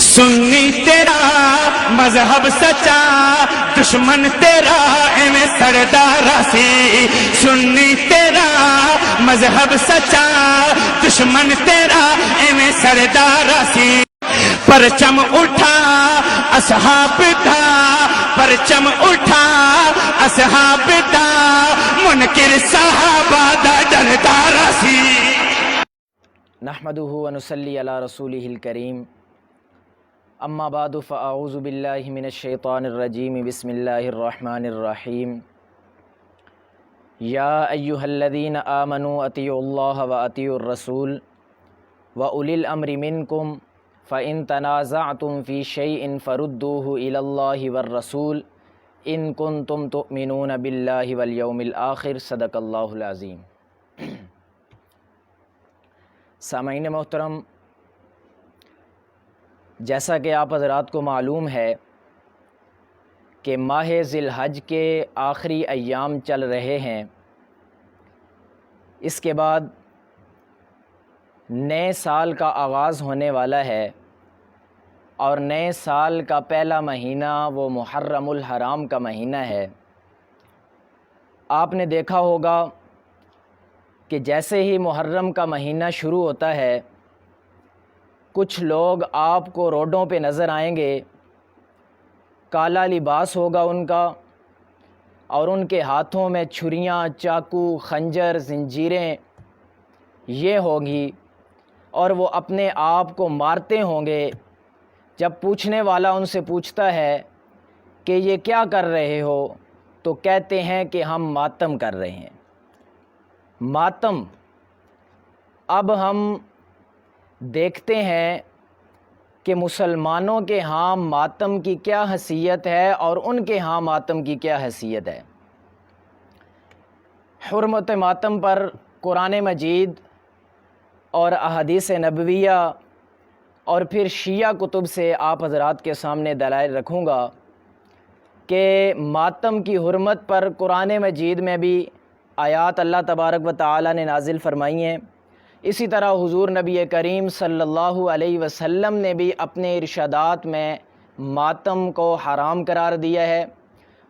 سنی تیرا مذہب سچا دشمن تیرا ایویں سردارا سی سنی تیرا مذہب سچا دشمن تیرا ایویں سردارا سی پرچم اٹھا اصحاب دا پرچم اٹھا اصحاب دا منکر صحابہ دا ڈردارا سی نحمدہ ونصلی علی رسولہ الکریم اما بعد فاعوذ باللہ من الشیطان الرجیم بسم اللہ الرحمن الرحیم یا ایہا الذین آمنوا اطیعوا اللہ واطیعوا الرسول واولی الامر منکم فإن تنازعتم فی شیء فردوہ الی اللہ والرسول ان کنتم تؤمنون باللہ والیوم الآخر صدق اللہ العظیم۔ سامعین محترم، جیسا کہ آپ حضرات کو معلوم ہے کہ ماہ ذی الحج کے آخری ایام چل رہے ہیں، اس کے بعد نئے سال کا آغاز ہونے والا ہے اور نئے سال کا پہلا مہینہ وہ محرم الحرام کا مہینہ ہے۔ آپ نے دیکھا ہوگا کہ جیسے ہی محرم کا مہینہ شروع ہوتا ہے کچھ لوگ آپ کو روڈوں پہ نظر آئیں گے، کالا لباس ہوگا ان کا اور ان کے ہاتھوں میں چھریاں، چاقو، خنجر، زنجیریں یہ ہوگی اور وہ اپنے آپ کو مارتے ہوں گے۔ جب پوچھنے والا ان سے پوچھتا ہے کہ یہ کیا کر رہے ہو تو کہتے ہیں کہ ہم ماتم کر رہے ہیں۔ ماتم، اب ہم دیکھتے ہیں کہ مسلمانوں کے ہاں ماتم کی کیا حیثیت ہے اور ان کے ہاں ماتم کی کیا حیثیت ہے۔ حرمت ماتم پر قرآن مجید اور احادیث نبویہ اور پھر شیعہ کتب سے آپ حضرات کے سامنے دلائل رکھوں گا کہ ماتم کی حرمت پر قرآن مجید میں بھی آیات اللہ تبارک و تعالی نے نازل فرمائی ہیں، اسی طرح حضور نبی کریم صلی اللہ علیہ وسلم نے بھی اپنے ارشادات میں ماتم کو حرام قرار دیا ہے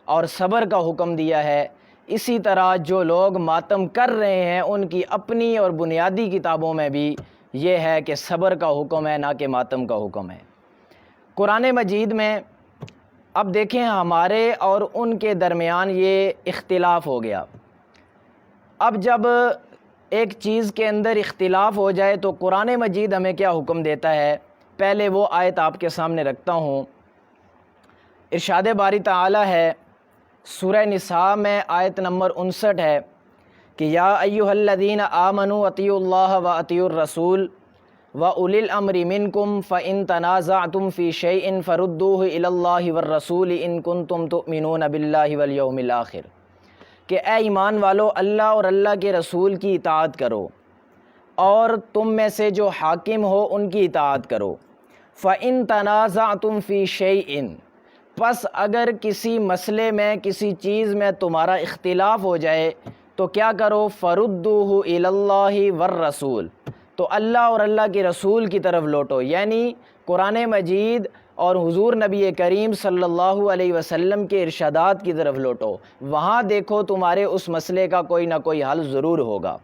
اور صبر کا حکم دیا ہے۔ اسی طرح جو لوگ ماتم کر رہے ہیں ان کی اپنی اور بنیادی کتابوں میں بھی یہ ہے کہ صبر کا حکم ہے، نہ کہ ماتم کا حکم ہے۔ قرآن مجید میں اب دیکھیں ہمارے اور ان کے درمیان یہ اختلاف ہو گیا۔ اب جب ایک چیز کے اندر اختلاف ہو جائے تو قرآن مجید ہمیں کیا حکم دیتا ہے، پہلے وہ آیت آپ کے سامنے رکھتا ہوں۔ ارشاد باری تعالی ہے سورہ نساء میں آیت نمبر 59 ہے کہ یا ایہا الذین آمنوا اطیعوا اللہ واطیعوا الرسول واولی الامر منکم فإن تنازعتم فی شیء فردوہ الی اللہ والرسول ان کنتم تؤمنون باللہ والیوم الآخر، کہ اے ایمان والو اللہ اور اللہ کے رسول کی اطاعت کرو اور تم میں سے جو حاکم ہو ان کی اطاعت کرو۔ فَإِن تَنَازَعْتُمْ فِي شَيْءٍ، پس اگر کسی مسئلے میں کسی چیز میں تمہارا اختلاف ہو جائے تو کیا کرو، فَرُدُّوهُ إِلَى اللَّهِ وَالرَّسُولِ، تو اللہ اور اللہ کے رسول کی طرف لوٹو، یعنی قرآن مجید اور حضور نبی کریم صلی اللہ علیہ وسلم کے ارشادات کی طرف لوٹو، وہاں دیکھو تمہارے اس مسئلے کا کوئی نہ کوئی حل ضرور ہوگا۔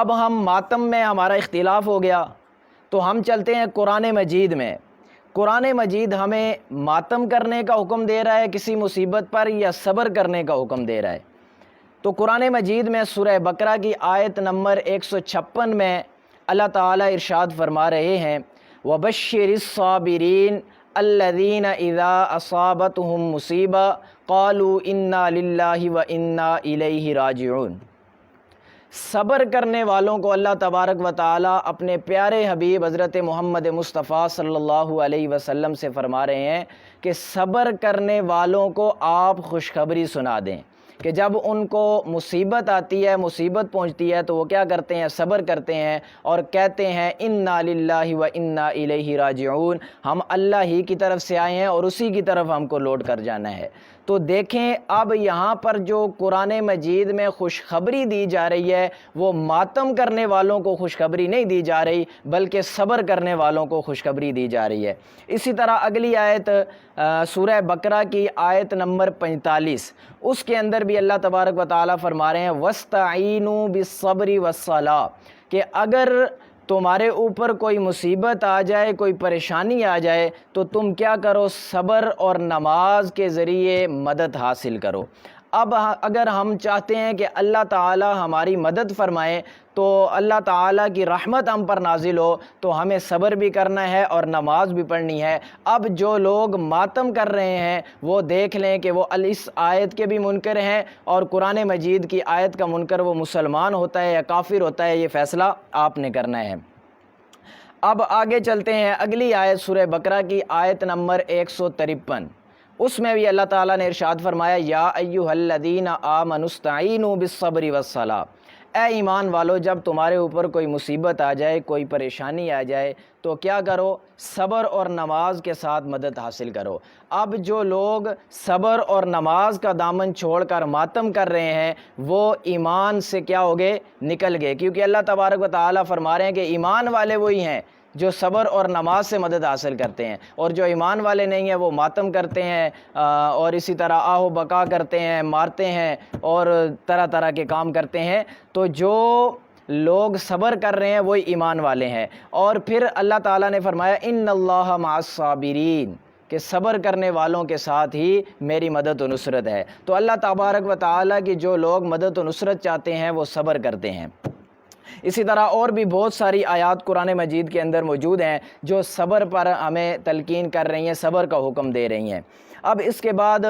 اب ہم ماتم میں ہمارا اختلاف ہو گیا تو ہم چلتے ہیں قرآن مجید میں۔ قرآن مجید ہمیں ماتم کرنے کا حکم دے رہا ہے کسی مصیبت پر یا صبر کرنے کا حکم دے رہا ہے؟ تو قرآن مجید میں سورہ بقرہ کی آیت نمبر 156 میں اللہ تعالیٰ ارشاد فرما رہے ہیں وَبَشِّرِ الصَّابِرِينَ الَّذِينَ إِذَا أَصَابَتْهُمْ مُصِيبَةٌ قَالُوا إِنَّا لِلَّهِ وَإِنَّا إِلَيْهِ راجعون۔ صبر کرنے والوں کو اللہ تبارک و تعالیٰ اپنے پیارے حبیب حضرت محمد مصطفیٰ صلی اللہ علیہ وسلم سے فرما رہے ہیں کہ صبر کرنے والوں کو آپ خوشخبری سنا دیں کہ جب ان کو مصیبت آتی ہے، مصیبت پہنچتی ہے، تو وہ کیا کرتے ہیں؟ صبر کرتے ہیں اور کہتے ہیں انا للہ و انا الیہ راجعون، ہم اللہ ہی کی طرف سے آئے ہیں اور اسی کی طرف ہم کو لوٹ کر جانا ہے۔ تو دیکھیں اب یہاں پر جو قرآن مجید میں خوشخبری دی جا رہی ہے وہ ماتم کرنے والوں کو خوشخبری نہیں دی جا رہی، بلکہ صبر کرنے والوں کو خوشخبری دی جا رہی ہے۔ اسی طرح اگلی آیت سورہ بقرہ کی آیت نمبر 45، اس کے اندر بھی اللہ تبارک و تعالیٰ فرما رہے ہیں وَاسْتَعِینُوا بِالصَّبْرِ وَالصَّلَاةِ، کہ اگر تمہارے اوپر کوئی مصیبت آ جائے، کوئی پریشانی آ جائے، تو تم کیا کرو؟ صبر اور نماز کے ذریعے مدد حاصل کرو۔ اب اگر ہم چاہتے ہیں کہ اللہ تعالی ہماری مدد فرمائے، تو اللہ تعالیٰ کی رحمت ہم پر نازل ہو، تو ہمیں صبر بھی کرنا ہے اور نماز بھی پڑھنی ہے۔ اب جو لوگ ماتم کر رہے ہیں وہ دیکھ لیں کہ وہ اس آیت کے بھی منکر ہیں، اور قرآن مجید کی آیت کا منکر وہ مسلمان ہوتا ہے یا کافر ہوتا ہے، یہ فیصلہ آپ نے کرنا ہے۔ اب آگے چلتے ہیں، اگلی آیت سورہ بقرہ کی آیت نمبر 153، اس میں بھی اللہ تعالیٰ نے ارشاد فرمایا یا ایھا الذین آمنوا استعینوا بالصبر والصلاۃ، اے ایمان والو جب تمہارے اوپر کوئی مصیبت آ جائے، کوئی پریشانی آ جائے، تو کیا کرو؟ صبر اور نماز کے ساتھ مدد حاصل کرو۔ اب جو لوگ صبر اور نماز کا دامن چھوڑ کر ماتم کر رہے ہیں وہ ایمان سے کیا ہو گئے؟ نکل گئے، کیونکہ اللہ تبارک و تعالیٰ فرما رہے ہیں کہ ایمان والے وہی ہیں جو صبر اور نماز سے مدد حاصل کرتے ہیں، اور جو ایمان والے نہیں ہیں وہ ماتم کرتے ہیں اور اسی طرح آہ و بکا کرتے ہیں، مارتے ہیں اور طرح طرح کے کام کرتے ہیں۔ تو جو لوگ صبر کر رہے ہیں وہی ایمان والے ہیں۔ اور پھر اللہ تعالیٰ نے فرمایا ان اللہ مع الصابرین، کہ صبر کرنے والوں کے ساتھ ہی میری مدد و نصرت ہے۔ تو اللہ تبارک و تعالیٰ کی جو لوگ مدد و نصرت چاہتے ہیں وہ صبر کرتے ہیں۔ اسی طرح اور بھی بہت ساری آیات قرآن مجید کے اندر موجود ہیں جو صبر پر ہمیں تلقین کر رہی ہیں، صبر کا حکم دے رہی ہیں۔ اب اس کے بعد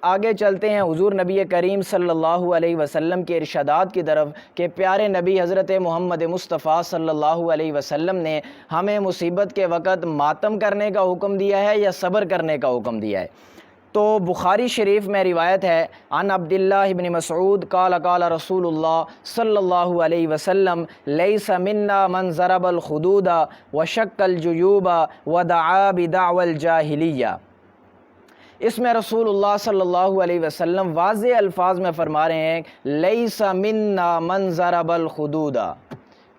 آگے چلتے ہیں حضور نبی کریم صلی اللہ علیہ وسلم کے ارشادات کی طرف، کہ پیارے نبی حضرت محمد مصطفیٰ صلی اللہ علیہ وسلم نے ہمیں مصیبت کے وقت ماتم کرنے کا حکم دیا ہے یا صبر کرنے کا حکم دیا ہے۔ تو بخاری شریف میں روایت ہے عن عبداللہ بن مسعود قال قال رسول اللہ صلی اللہ علیہ وسلم لیس منا من ضرب الخدود وشق الجیوب ودعا بدعوى الجاہلیہ۔ اس میں رسول اللہ صلی اللہ علیہ وسلم واضح الفاظ میں فرما رہے ہیں لیس منا من ضرب الخدود،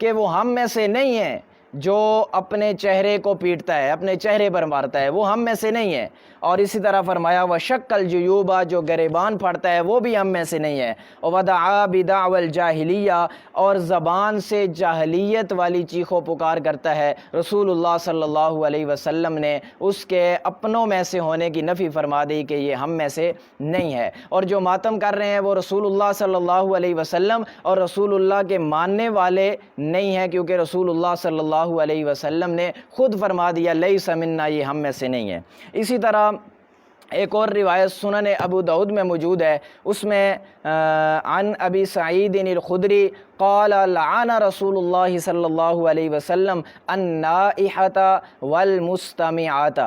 کہ وہ ہم میں سے نہیں ہے جو اپنے چہرے کو پیٹتا ہے، اپنے چہرے پر مارتا ہے، وہ ہم میں سے نہیں ہے۔ اور اسی طرح فرمایا وشق الجیوبہ، جو گریبان پھاڑتا ہے وہ بھی ہم میں سے نہیں ہے۔ ودعا بدعوى الجاہلیہ، اور زبان سے جاہلیت والی چیخ و پکار کرتا ہے، رسول اللہ صلی اللہ علیہ وسلم نے اس کے اپنوں میں سے ہونے کی نفی فرما دی کہ یہ ہم میں سے نہیں ہے۔ اور جو ماتم کر رہے ہیں وہ رسول اللہ صلی اللہ علیہ وسلم اور رسول اللہ کے ماننے والے نہیں ہیں، کیونکہ رسول اللہ صلی اللہ علیہ وسلم نے خود فرما دیا لیس منا، یہ ہم میں سے نہیں ہے۔ اسی طرح ایک اور روایت سنن ابو داؤد میں موجود ہے، اس میں عن ابی سعید الخدری قال لعن رسول اللہ صلی اللہ علیہ وسلم النائحۃ والمستمعۃ۔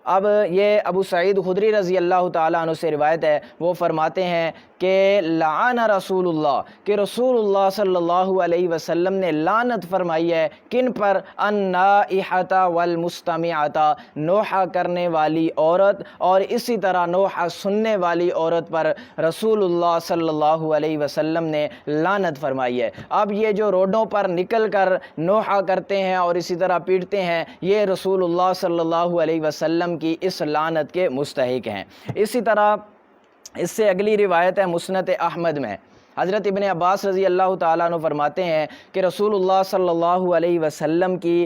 اب یہ ابو سعید خدری رضی اللہ تعالیٰ عنہ سے روایت ہے، وہ فرماتے ہیں کہ لعن رسول اللہ، کہ رسول اللہ صلی اللہ علیہ وسلم نے لعنت فرمائی ہے کن پر؟ النائحۃ والمستمعۃ، نوحہ کرنے والی عورت اور اسی طرح نوحہ سننے والی عورت پر رسول اللہ صلی اللہ علیہ وسلم نے لعنت فرمائی ہے۔ اب یہ جو روڈوں پر نکل کر نوحہ کرتے ہیں اور اسی طرح پیٹتے ہیں، یہ رسول اللہ صلی اللہ علیہ وسلم کی اس لعنت کے مستحق ہیں۔ اسی طرح اس سے اگلی روایت ہے مسند احمد میں، حضرت ابن عباس رضی اللہ تعالیٰ عنہ فرماتے ہیں کہ رسول اللہ صلی اللہ علیہ وسلم کی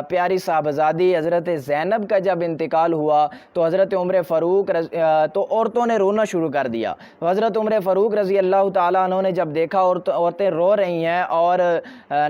پیاری صاحبزادی حضرت زینب کا جب انتقال ہوا تو حضرت عمر فاروق تو عورتوں نے رونا شروع کر دیا۔ تو حضرت عمر فاروق رضی اللہ تعالیٰ عنہ نے جب دیکھا عورتیں رو رہی ہیں اور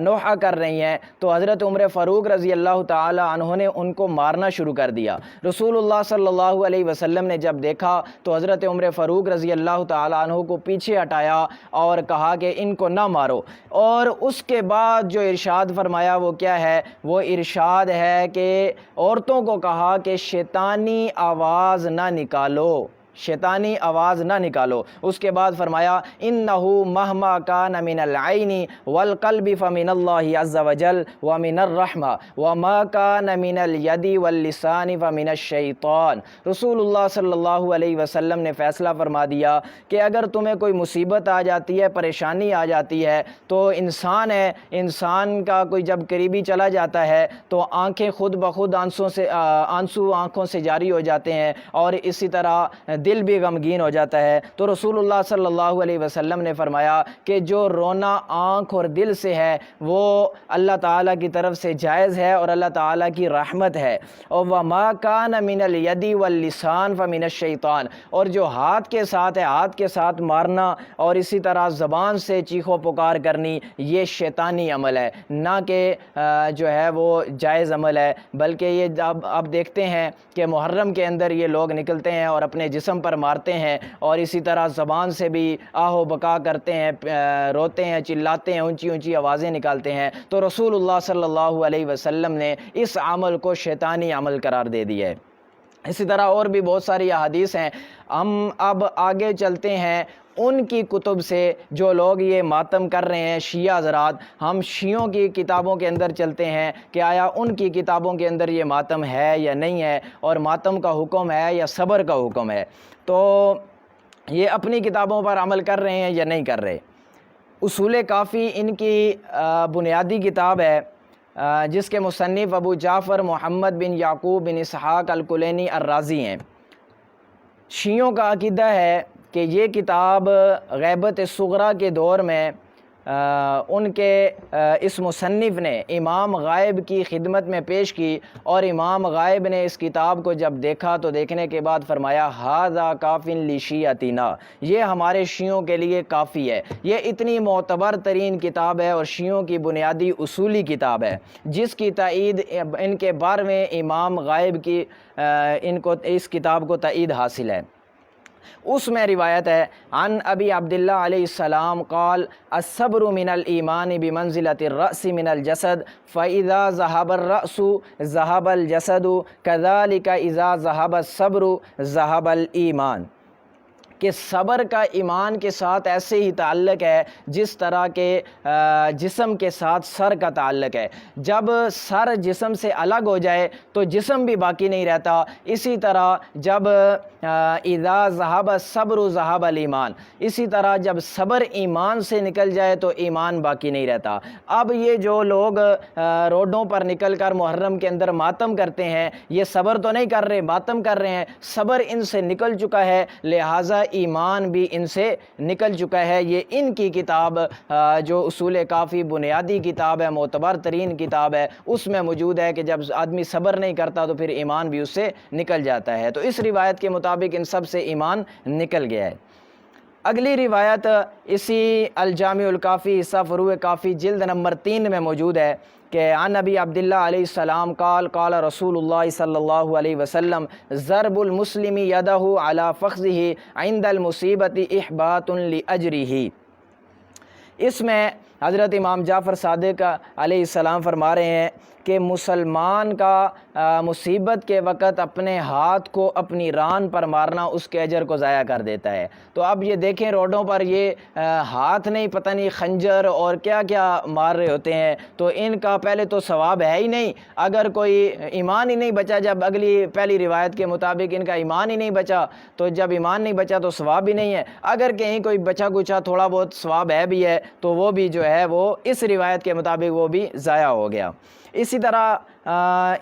نوحہ کر رہی ہیں، تو حضرت عمر فاروق رضی اللہ تعالیٰ عنہ نے ان کو مارنا شروع کر دیا۔ رسول اللہ صلی اللہ علیہ وسلم نے جب دیکھا تو حضرت عمر فاروق رضی اللہ تعالیٰ عنہ کو پیچھے ہٹایا اور کہا کہ ان کو نہ مارو۔ اور اس کے بعد جو ارشاد فرمایا وہ کیا ہے؟ وہ ارشاد ہے کہ عورتوں کو کہا کہ شیطانی آواز نہ نکالو، شیطانی آواز نہ نکالو۔ اس کے بعد فرمایا انہو مہما کان من العین والقلب فمن اللہ عز وجل ومن الرحمہ وما کان من الید واللسان فمن الشیطان۔ رسول اللہ صلی اللہ علیہ وسلم نے فیصلہ فرما دیا کہ اگر تمہیں کوئی مصیبت آ جاتی ہے، پریشانی آ جاتی ہے، تو انسان ہے، انسان کا کوئی جب قریبی چلا جاتا ہے تو آنکھیں خود بخود آنسو آنکھوں سے جاری ہو جاتے ہیں، اور اسی طرح دل بھی غمگین ہو جاتا ہے۔ تو رسول اللہ صلی اللہ علیہ وسلم نے فرمایا کہ جو رونا آنکھ اور دل سے ہے وہ اللہ تعالیٰ کی طرف سے جائز ہے اور اللہ تعالیٰ کی رحمت ہے۔ اور وَمَا كَانَ مِنَ الْيَدِ وَاللِّسَانِ فَمِنَ الشَّيْطَانِ، اور جو ہاتھ کے ساتھ ہے، ہاتھ کے ساتھ مارنا اور اسی طرح زبان سے چیخ و پکار کرنی، یہ شیطانی عمل ہے، نہ کہ جو ہے وہ جائز عمل ہے۔ بلکہ یہ اب دیکھتے ہیں کہ محرم کے اندر یہ لوگ نکلتے ہیں اور اپنے جسم پر مارتے ہیں، اور اسی طرح زبان سے بھی آہ و بکا کرتے ہیں، روتے ہیں، چلاتے ہیں، اونچی اونچی آوازیں نکالتے ہیں۔ تو رسول اللہ صلی اللہ علیہ وسلم نے اس عمل کو شیطانی عمل قرار دے دیا ہے۔ اسی طرح اور بھی بہت ساری احادیث ہیں۔ ہم اب آگے چلتے ہیں ان کی کتب سے جو لوگ یہ ماتم کر رہے ہیں، شیعہ حضرات، ہم شیعوں کی کتابوں کے اندر چلتے ہیں کہ آیا ان کی کتابوں کے اندر یہ ماتم ہے یا نہیں ہے، اور ماتم کا حکم ہے یا صبر کا حکم ہے۔ تو یہ اپنی کتابوں پر عمل کر رہے ہیں یا نہیں کر رہے۔ اصول کافی ان کی بنیادی کتاب ہے، جس کے مصنف ابو جعفر محمد بن یعقوب بن اسحاق الکلینی الرازی ہیں۔ شیعوں کا عقیدہ ہے کہ یہ کتاب غیبت صغریٰ کے دور میں ان کے اس مصنف نے امام غائب کی خدمت میں پیش کی، اور امام غائب نے اس کتاب کو جب دیکھا تو دیکھنے کے بعد فرمایا ھذا کافٍ لشیعتنا، یہ ہمارے شیعوں کے لیے کافی ہے۔ یہ اتنی معتبر ترین کتاب ہے اور شیعوں کی بنیادی اصولی کتاب ہے، جس کی تائید ان کے 12ویں امام غائب کی ان کو اس کتاب کو تائید حاصل ہے۔ اس میں روایت ہے عن ابی عبداللہ علیہ السلام قال الصبر من الایمان بمنزلة الرأس من الجسد فإذا ذهب الرأس ذهب الجسد كذلك إذا ذهب الصبر ذهب الایمان، کہ صبر کا ایمان کے ساتھ ایسے ہی تعلق ہے جس طرح کے جسم کے ساتھ سر کا تعلق ہے۔ جب سر جسم سے الگ ہو جائے تو جسم بھی باقی نہیں رہتا، اسی طرح جب اذا ذہب الصبر ذہب الایمان، اسی طرح جب صبر ایمان سے نکل جائے تو ایمان باقی نہیں رہتا۔ اب یہ جو لوگ روڈوں پر نکل کر محرم کے اندر ماتم کرتے ہیں، یہ صبر تو نہیں کر رہے، ماتم کر رہے ہیں، صبر ان سے نکل چکا ہے، لہٰذا ایمان بھی ان سے نکل چکا ہے۔ یہ ان کی کتاب جو اصول کافی بنیادی کتاب ہے، معتبر ترین کتاب ہے، اس میں موجود ہے کہ جب آدمی صبر نہیں کرتا تو پھر ایمان بھی اس سے نکل جاتا ہے۔ تو اس روایت کے مطابق ان سب سے ایمان نکل گیا ہے۔ اگلی روایت اسی الجامع الکافی حصہ فروع کافی جلد نمبر 3 میں موجود ہے کہ عن ابی عبداللہ علیہ السلام قال قال رسول اللہ صلی اللہ علیہ وسلم ضرب المسلم یدہ علی فخذہ عند المصیبت احباط لاجرہ۔ اس میں حضرت امام جعفر صادق علیہ السلام فرما رہے ہیں کہ مسلمان کا مصیبت کے وقت اپنے ہاتھ کو اپنی ران پر مارنا اس کے اجر کو ضائع کر دیتا ہے۔ تو اب یہ دیکھیں روڈوں پر یہ ہاتھ نہیں، پتہ نہیں خنجر اور کیا کیا مار رہے ہوتے ہیں، تو ان کا پہلے تو ثواب ہے ہی نہیں، اگر کوئی ایمان ہی نہیں بچا، جب پہلی روایت کے مطابق ان کا ایمان ہی نہیں بچا، تو جب ایمان نہیں بچا تو ثواب بھی نہیں ہے۔ اگر کہیں کوئی بچا کچا تھوڑا بہت ثواب ہے بھی ہے تو وہ بھی جو ہے وہ اس روایت کے مطابق وہ بھی ضائع ہو گیا۔ اسی طرح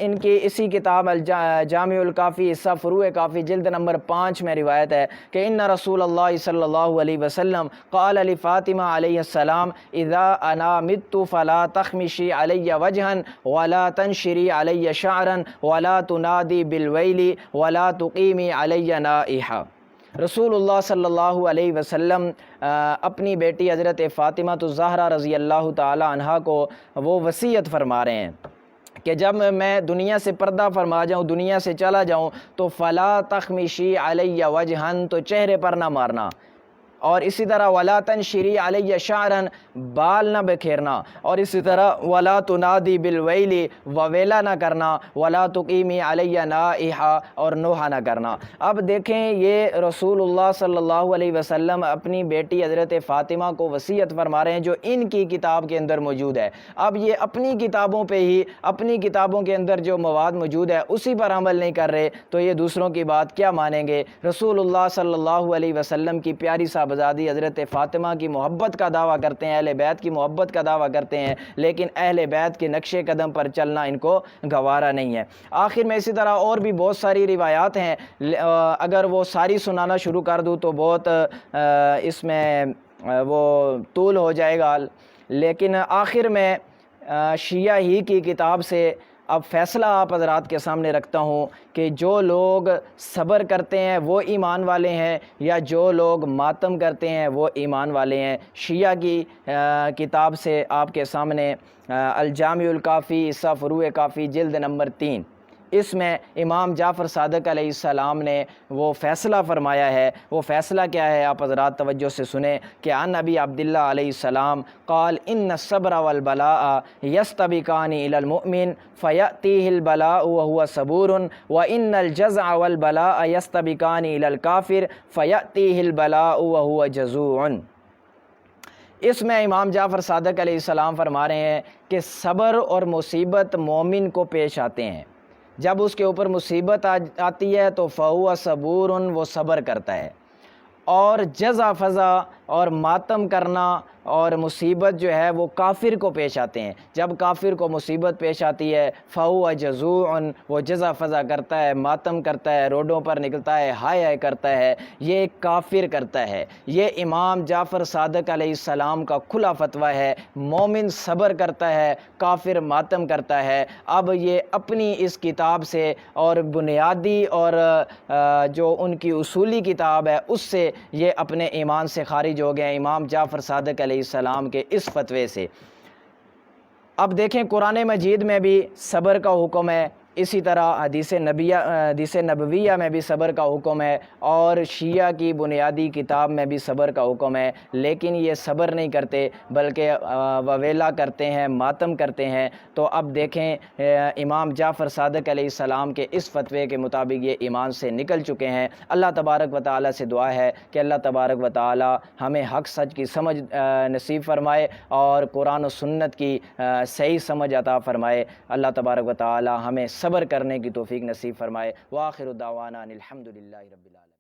ان کی اسی کتاب الجامع الکافی حصہ فروع کافی جلد نمبر 5 میں روایت ہے کہ ان رسول اللہ صلی اللہ علیہ وسلم قال لفاطمہ علیہ السلام اذا انا مت فلا تخمشی علی وجہا ولا تنشری علی شعرا ولا تنادی بالویل ولا تقیمی علی نائحہ۔ رسول اللہ صلی اللہ علیہ وسلم اپنی بیٹی حضرت فاطمہ الزہرا رضی اللہ تعالی عنہا کو وہ وصیت فرما رہے ہیں کہ جب میں دنیا سے پردہ فرما جاؤں، دنیا سے چلا جاؤں، تو فلا تخمشی علی وجہن، تو چہرے پر نہ مارنا، اور اسی طرح ولا تنشری علیہ شعرا، بال نہ بکھیرنا، اور اسی طرح ولا تنادی بالویل، وویلا نہ کرنا، ولا تقیمی علیہ نائحہ، اور نوحہ نہ کرنا۔ اب دیکھیں یہ رسول اللہ صلی اللہ علیہ وسلم اپنی بیٹی حضرت فاطمہ کو وصیت فرما رہے ہیں جو ان کی کتاب کے اندر موجود ہے۔ اب یہ اپنی کتابوں پہ ہی، اپنی کتابوں کے اندر جو مواد موجود ہے اسی پر عمل نہیں کر رہے تو یہ دوسروں کی بات کیا مانیں گے؟ رسول اللہ صلی اللہ علیہ وسلم کی پیاری صاحبزادی حضرت فاطمہ کی محبت کا دعویٰ کرتے ہیں، اہل بیت کی محبت کا دعویٰ کرتے ہیں، لیکن اہل بیت کے نقش قدم پر چلنا ان کو گوارا نہیں ہے۔ آخر میں اسی طرح اور بھی بہت ساری روایات ہیں، اگر وہ ساری سنانا شروع کر دوں تو بہت اس میں وہ طول ہو جائے گا، لیکن آخر میں شیعہ ہی کی کتاب سے اب فیصلہ آپ حضرات کے سامنے رکھتا ہوں کہ جو لوگ صبر کرتے ہیں وہ ایمان والے ہیں یا جو لوگ ماتم کرتے ہیں وہ ایمان والے ہیں۔ شیعہ کی کتاب سے آپ کے سامنے الجامع الکافی حصہ فروع کافی جلد نمبر 3، اس میں امام جعفر صادق علیہ السلام نے وہ فیصلہ فرمایا ہے۔ وہ فیصلہ کیا ہے آپ حضرات توجہ سے سنیں کہ عن ابی عبداللہ علیہ السلام قال ان الصبر والبلاء یستبقان الی المؤمن فیأتیہ البلاء وهو صبور وان الجزع والبلاء یستبقان الی الکافر فیأتیہ البلاء وهو جزوع۔ اس میں امام جعفر صادق علیہ السلام فرما رہے ہیں کہ صبر اور مصیبت مومن کو پیش آتے ہیں۔ جب اس کے اوپر مصیبت آتی ہے تو فہو صبور، وہ صبر کرتا ہے، اور جزا فضا اور ماتم کرنا اور مصیبت جو ہے وہ کافر کو پیش آتے ہیں۔ جب کافر کو مصیبت پیش آتی ہے فہو جزوع، وہ جزا فضا کرتا ہے، ماتم کرتا ہے، روڈوں پر نکلتا ہے، ہائے ہائے کرتا ہے، یہ کافر کرتا ہے۔ یہ امام جعفر صادق علیہ السلام کا کھلا فتویٰ ہے، مومن صبر کرتا ہے، کافر ماتم کرتا ہے۔ اب یہ اپنی اس کتاب سے اور بنیادی اور جو ان کی اصولی کتاب ہے اس سے یہ اپنے ایمان سے خارج ہو گئے امام جعفر صادق علیہ السلام کے اس فتوے سے۔ اب دیکھیں قرآن مجید میں بھی صبر کا حکم ہے، اسی طرح حدیث نبویہ میں بھی صبر کا حکم ہے، اور شیعہ کی بنیادی کتاب میں بھی صبر کا حکم ہے، لیکن یہ صبر نہیں کرتے بلکہ وویلا کرتے ہیں، ماتم کرتے ہیں۔ تو اب دیکھیں امام جعفر صادق علیہ السلام کے اس فتوے کے مطابق یہ ایمان سے نکل چکے ہیں۔ اللہ تبارک و تعالیٰ سے دعا ہے کہ اللہ تبارک و تعالیٰ ہمیں حق سچ کی سمجھ نصیب فرمائے اور قرآن و سنت کی صحیح سمجھ عطا فرمائے۔ اللہ تبارک و تعالیٰ ہمیں صبر کرنے کی توفیق نصیب فرمائے۔ وآخر دعوانا الحمدللہ رب العالمین۔